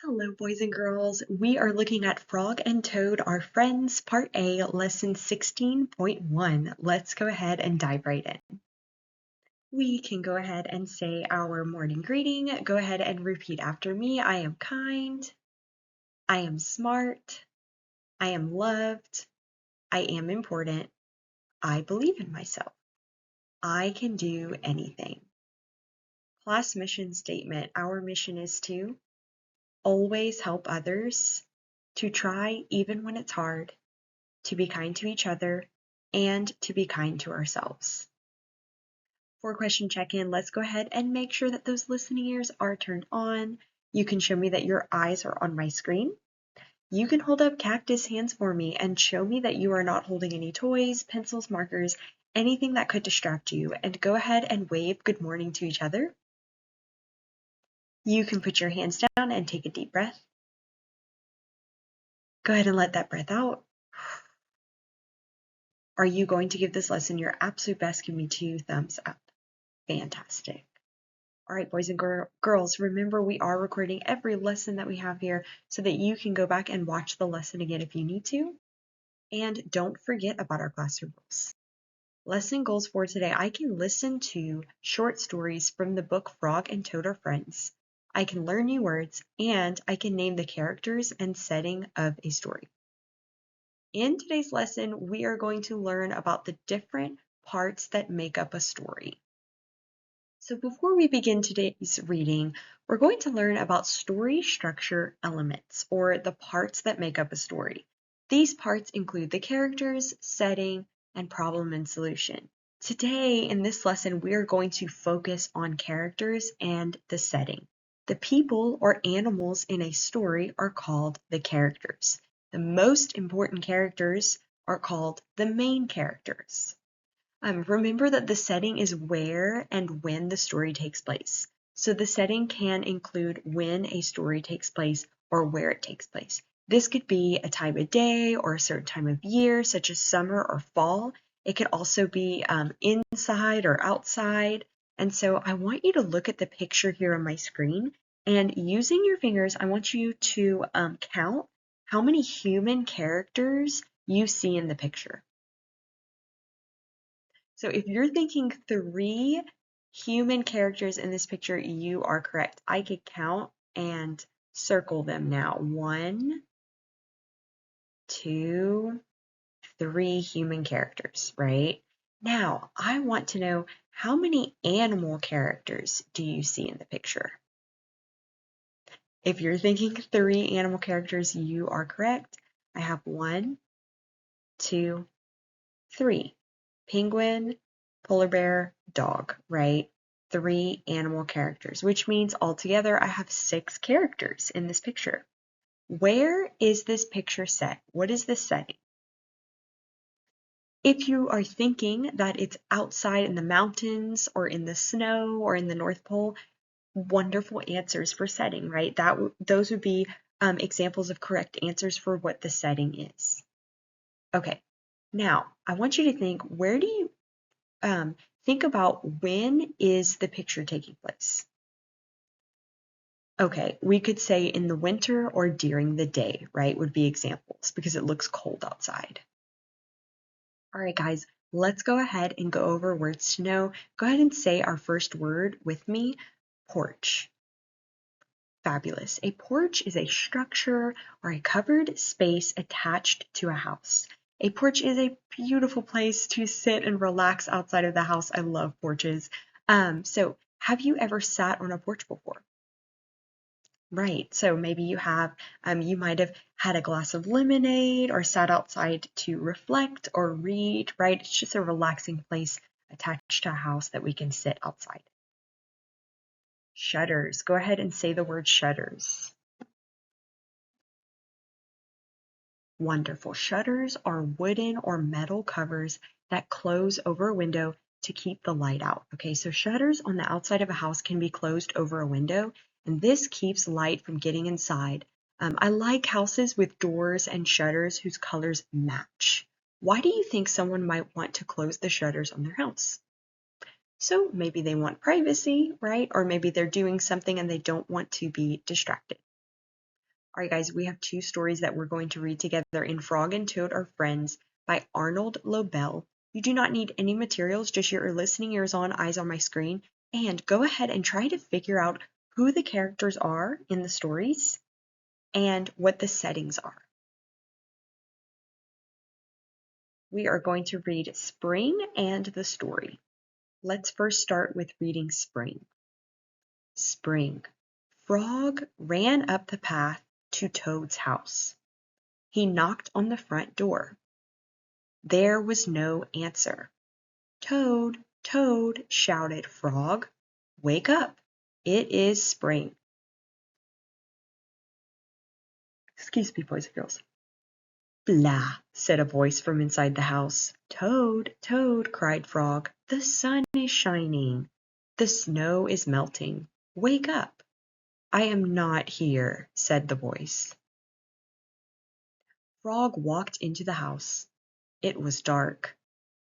Hello, boys and girls. We are looking at Frog and Toad Are Friends, Part A, Lesson 16.1. Let's go ahead and dive right in. We can go ahead and say our morning greeting. Go ahead and repeat after me. I am kind. I am smart. I am loved. I am important. I believe in myself. I can do anything. Class mission statement. Our mission is to always help others, to try even when it's hard, to be kind to each other, and to be kind to ourselves. For question check-in, let's go ahead and make sure that those listening ears are turned on. You can show me that your eyes are on my screen. You can hold up cactus hands for me and show me that you are not holding any toys, pencils, markers, anything that could distract you, and go ahead and wave good morning to each other. You can put your hands down and take a deep breath. Go ahead and let that breath out. Are you going to give this lesson your absolute best? Give me 2 thumbs up. Fantastic. All right, boys and girls, remember we are recording every lesson that we have here so that you can go back and watch the lesson again if you need to. And don't forget about our classroom rules. Lesson goals for today. I can listen to short stories from the book Frog and Toad Are Friends. I can learn new words, and I can name the characters and setting of a story. In today's lesson, we are going to learn about the different parts that make up a story. So before we begin today's reading, we're going to learn about story structure elements, or the parts that make up a story. These parts include the characters, setting, and problem and solution. Today, in this lesson, we are going to focus on characters and the setting. The people or animals in a story are called the characters. The most important characters are called the main characters. Remember that the setting is where and when the story takes place. So the setting can include when a story takes place or where it takes place. This could be a time of day or a certain time of year, such as summer or fall. It could also be inside or outside. And so I want you to look at the picture here on my screen, and using your fingers, I want you to count how many human characters you see in the picture. So if you're thinking 3 human characters in this picture, you are correct. I could count and circle them now. 1, 2, 3 human characters, right? Now, I want to know, how many animal characters do you see in the picture? If you're thinking 3 animal characters, you are correct. I have 1, 2, 3. Penguin, polar bear, dog, right? 3 animal characters, which means altogether I have 6 characters in this picture. Where is this picture set? What is the setting? If you are thinking that it's outside in the mountains or in the snow or in the North Pole, wonderful answers for setting, right? Those would be examples of correct answers for what the setting is. Okay, now I want you to think, where do you think about, when is the picture taking place? Okay, we could say in the winter or during the day, right, would be examples because it looks cold outside. All right, guys, let's go ahead and go over words to know. Go ahead and say our first word with me, porch. Fabulous. A porch is a structure or a covered space attached to a house. A porch is a beautiful place to sit and relax outside of the house. I love porches. So have you ever sat on a porch before? Right. So maybe you have, you might have had a glass of lemonade or sat outside to reflect or read, right? It's just a relaxing place attached to a house that we can sit outside. Shutters. Go ahead and say the word shutters. Wonderful. Shutters are wooden or metal covers that close over a window to keep the light out. Okay, so shutters on the outside of a house can be closed over a window, and this keeps light from getting inside. I like houses with doors and shutters whose colors match. Why do you think someone might want to close the shutters on their house? So maybe they want privacy, right? Or maybe they're doing something and they don't want to be distracted. All right, guys, we have two stories that we're going to read together in Frog and Toad Are Friends by Arnold Lobel. You do not need any materials, just your listening ears on, eyes on my screen, and go ahead and try to figure out who the characters are in the stories and what the settings are. We are going to read Spring and the story. Let's first start with reading Spring. Spring. Frog ran up the path to Toad's house. He knocked on the front door. There was no answer. Toad, Toad, shouted Frog. Wake up. It is spring. Excuse me, boys and girls. Blah, said a voice from inside the house. Toad, Toad, cried Frog. The sun is shining. The snow is melting. Wake up. I am not here, said the voice. Frog walked into the house. It was dark.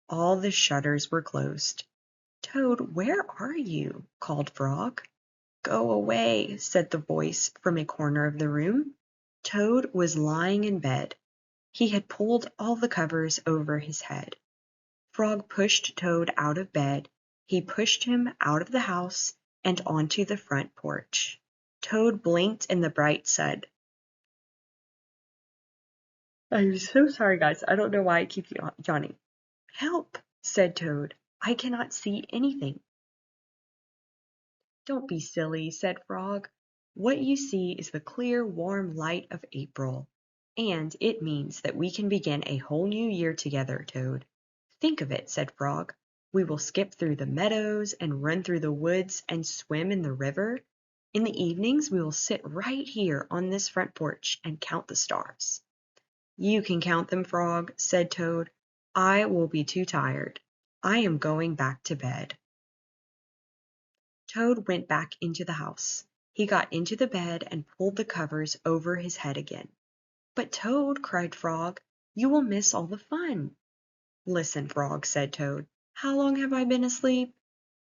All the shutters were closed. Toad, where are you? Called Frog. Go away, said the voice from a corner of the room. Toad was lying in bed. He had pulled all the covers over his head. Frog pushed Toad out of bed. He pushed him out of the house and onto the front porch. Toad blinked in the bright sun. I'm so sorry, guys. I don't know why I keep yawning. Help, said Toad. I cannot see anything. Don't be silly, said Frog. What you see is the clear, warm light of April, and it means that we can begin a whole new year together, Toad. Think of it, said Frog. We will skip through the meadows and run through the woods and swim in the river. In the evenings, we will sit right here on this front porch and count the stars. You can count them, Frog, said Toad. I will be too tired. I am going back to bed. Toad went back into the house. He got into the bed and pulled the covers over his head again. But Toad, cried Frog, you will miss all the fun. Listen, Frog, said Toad. How long have I been asleep?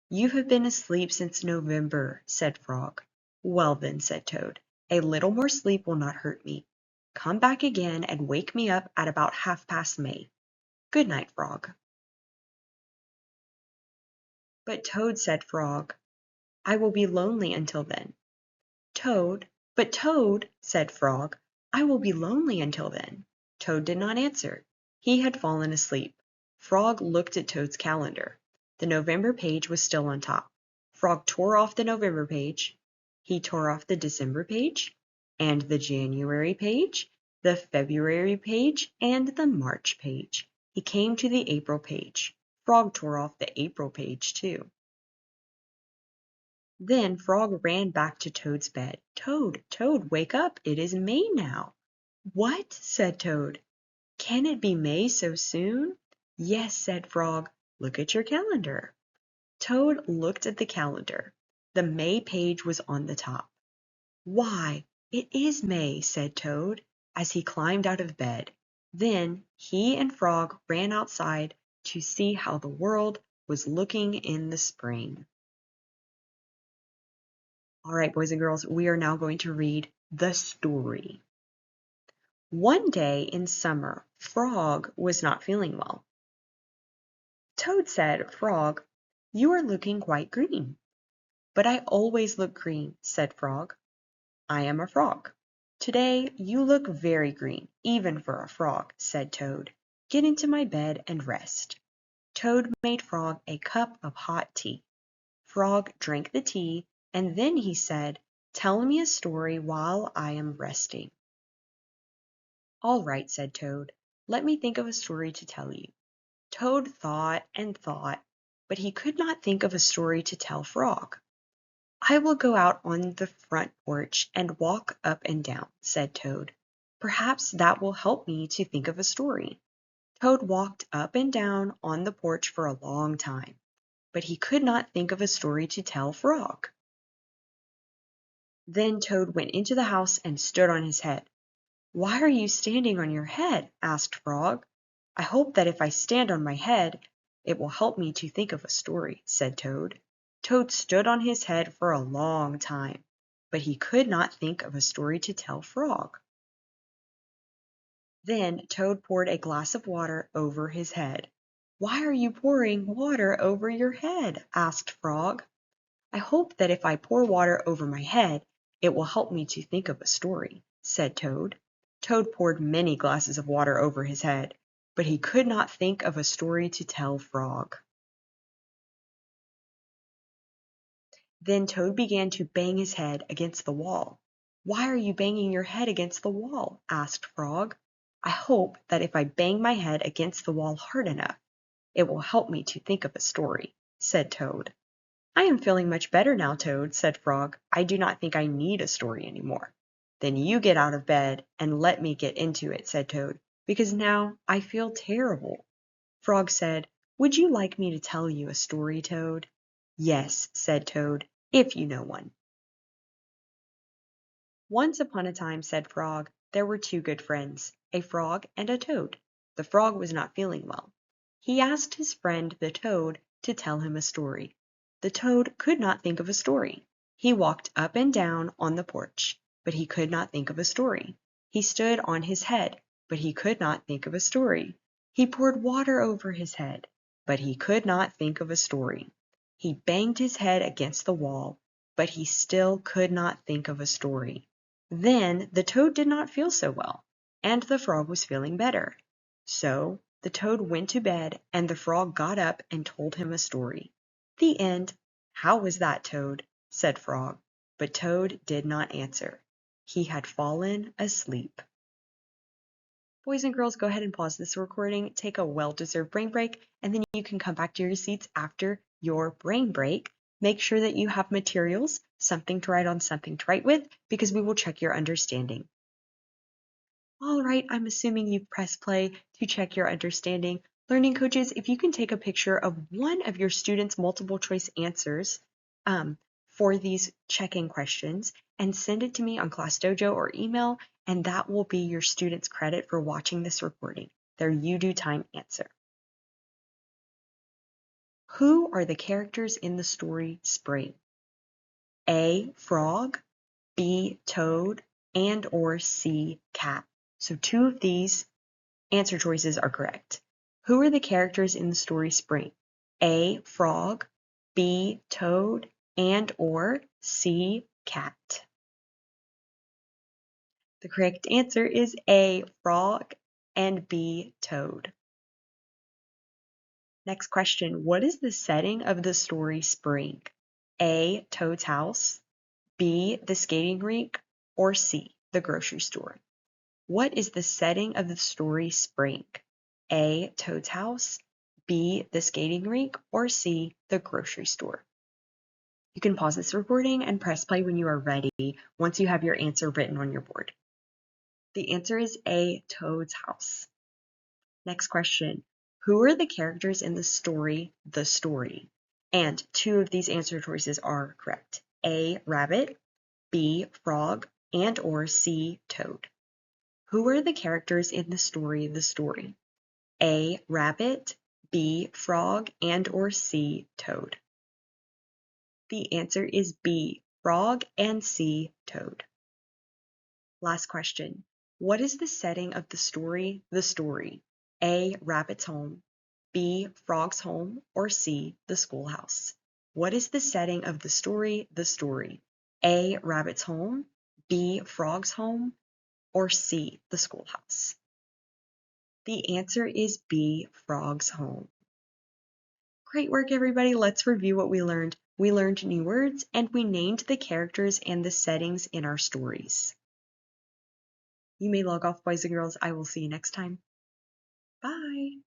You have been asleep since November, said Frog. Well then, said Toad, a little more sleep will not hurt me. Come back again and wake me up at about 1/2 May. Good night, Frog. But Toad, said Frog, I will be lonely until then. But Toad, said Frog, I will be lonely until then. Toad did not answer. He had fallen asleep. Frog looked at Toad's calendar. The November page was still on top. Frog tore off the November page. He tore off the December page, and the January page, the February page, and the March page. He came to the April page. Frog tore off the April page, too. Then Frog ran back to Toad's bed. Toad, Toad, wake up. It is May now. What? Said Toad. Can it be May so soon? Yes, said Frog. Look at your calendar. Toad looked at the calendar. The May page was on the top. Why, it is May, said Toad, as he climbed out of bed. Then he and Frog ran outside to see how the world was looking in the spring. All right, boys and girls, we are now going to read the story. One day in summer, Frog was not feeling well. Toad said, Frog, you are looking quite green. But I always look green, said Frog. I am a frog. Today you look very green, even for a frog, said Toad. Get into my bed and rest. Toad made Frog a cup of hot tea. Frog drank the tea, and then he said, Tell me a story while I am resting. All right, said Toad. Let me think of a story to tell you. Toad thought and thought, but he could not think of a story to tell Frog. I will go out on the front porch and walk up and down, said Toad. Perhaps that will help me to think of a story. Toad walked up and down on the porch for a long time, but he could not think of a story to tell Frog. Then Toad went into the house and stood on his head. Why are you standing on your head? Asked Frog. I hope that if I stand on my head, it will help me to think of a story, said Toad. Toad stood on his head for a long time, but he could not think of a story to tell Frog. Then Toad poured a glass of water over his head. "Why are you pouring water over your head?" asked Frog. "I hope that if I pour water over my head, it will help me to think of a story," said Toad. Toad poured many glasses of water over his head, but he could not think of a story to tell Frog. Then Toad began to bang his head against the wall. "Why are you banging your head against the wall?" asked Frog. "I hope that if I bang my head against the wall hard enough, it will help me to think of a story," said Toad. "I am feeling much better now, Toad," said Frog. "I do not think I need a story any more." "Then you get out of bed and let me get into it," said Toad, "because now I feel terrible." Frog said, "Would you like me to tell you a story, Toad?" "Yes," said Toad, "if you know one." "Once upon a time," said Frog, "there were two good friends, a frog and a toad. The frog was not feeling well. He asked his friend the toad to tell him a story. The toad could not think of a story. He walked up and down on the porch, but he could not think of a story. He stood on his head, but he could not think of a story. He poured water over his head, but he could not think of a story. He banged his head against the wall, but he still could not think of a story. Then the toad did not feel so well, and the frog was feeling better. So the toad went to bed, and the frog got up and told him a story. The end. "How was that, Toad?" said Frog. But Toad did not answer. He had fallen asleep. Boys and girls, go ahead and pause this recording, take a well-deserved brain break, and then you can come back to your seats after your brain break. Make sure that you have materials, something to write on, something to write with, because we will check your understanding. All right, I'm assuming you've pressed play to check your understanding. Learning coaches, if you can take a picture of one of your students' multiple choice answers for these check-in questions and send it to me on Class Dojo or email, and that will be your student's credit for watching this recording, their You Do Time answer. Who are the characters in the story Spring? A, frog, B, toad, and or C, cat. So two of these answer choices are correct. Who are the characters in the story Spring? A, frog, B, toad, and or C, cat. The correct answer is A, frog, and B, toad. Next question, what is the setting of the story Spring? A, Toad's house, B, the skating rink, or C, the grocery store? What is the setting of the story Spring? A, Toad's house, B, the skating rink, or C, the grocery store? You can pause this recording and press play when you are ready once you have your answer written on your board. The answer is A, Toad's house. Next question. Who are the characters in the story, The Story? And two of these answer choices are correct. A, rabbit, B, frog, and or C, toad. Who are the characters in the story, The Story? A, rabbit, B, frog, and or C, toad. The answer is B, frog, and C, toad. Last question. What is the setting of the story, The Story? A, rabbit's home, B, frog's home, or C, the schoolhouse? What is the setting of the story, The Story? A, rabbit's home, B, frog's home, or C, the schoolhouse? The answer is B, frog's home. Great work, everybody. Let's review what we learned. We learned new words, and we named the characters and the settings in our stories. You may log off, boys and girls. I will see you next time. Bye.